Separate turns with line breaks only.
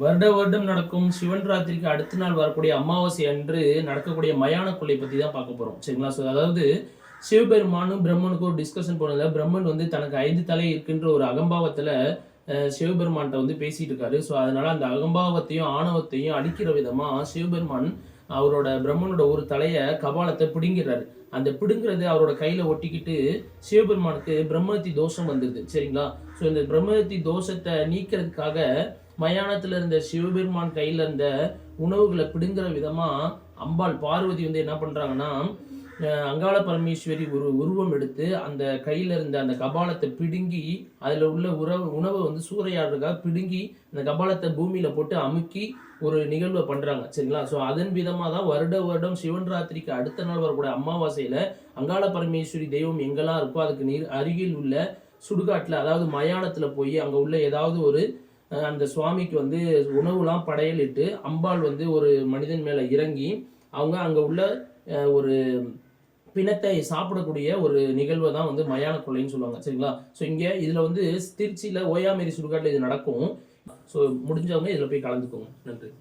வருடம் நடக்கும் சிவன் ராத்திரிக்கு அடுத்த நாள் வரக்கூடிய அமாவாசை அன்று நடக்கக்கூடிய மயான கொள்ளை பற்றி தான் பார்க்க போகிறோம். சரிங்களா? ஸோ அதாவது சிவபெருமானும் பிரம்மனுக்கும் ஒரு டிஸ்கஷன் போனதில் பிரம்மன் வந்து தனக்கு 5 தலை இருக்கின்ற ஒரு அகம்பாவத்தில் சிவபெருமான்கிட்ட வந்து பேசிட்டு இருக்காரு. ஸோ அதனால அந்த அகம்பாவத்தையும் ஆணவத்தையும் அடிக்கிற விதமாக சிவபெருமான் அவரோட பிரம்மனோட ஒரு தலையை கபாலத்தை பிடுங்கிறாரு. அந்த பிடுங்கிறது அவரோட கையில ஒட்டிக்கிட்டு சிவபெருமானுக்கு பிரம்மத்தி தோஷம் வந்துடுது. சரிங்களா? ஸோ இந்த பிரம்மத்தி தோஷத்தை நீக்கிறதுக்காக மயானத்துல இருந்த சிவபெருமான் கையில இருந்த உணவுகளை பிடுங்குற விதமா அம்பாள் பார்வதி வந்து என்ன பண்றாங்கன்னா, அங்காள பரமேஸ்வரி ஒரு உருவம் எடுத்து அந்த கையில இருந்த அந்த கபாலத்தை பிடுங்கி அதுல உள்ள உணவை வந்து சூறையாடுறதுக்காக பிடுங்கி அந்த கபாலத்தை பூமியில போட்டு அமுக்கி ஒரு நிகழ்வை பண்றாங்க. சரிங்களா? ஸோ அதன் விதமா தான் வருடம் சிவன் ராத்திரிக்கு அடுத்த நாள் வரக்கூடிய அமாவாசையில அங்காள பரமேஸ்வரி தெய்வம் எங்கெல்லாம் இருக்கோ அதுக்கு அருகில் உள்ள சுடுகாட்டுல, அதாவது மயானத்துல போய் அங்க உள்ள ஏதாவது ஒரு அந்த சுவாமிக்கு வந்து உணவுலாம் படையலிட்டு அம்பாள் வந்து ஒரு மனிதன் மேல இறங்கி அவங்க அங்க உள்ள ஒரு பிணத்தை சாப்பிடக்கூடிய ஒரு நிகழ்வை தான் வந்து மயான கொள்ளைன்னு சொல்லுவாங்க. சரிங்களா? ஸோ இங்க இதுல வந்து திருச்சியில ஓயாமேரி சுடுகாட்டில் இது நடக்கும். ஸோ முடிஞ்சவங்க இதுல போய் கலந்துக்கோங்க. நன்றி.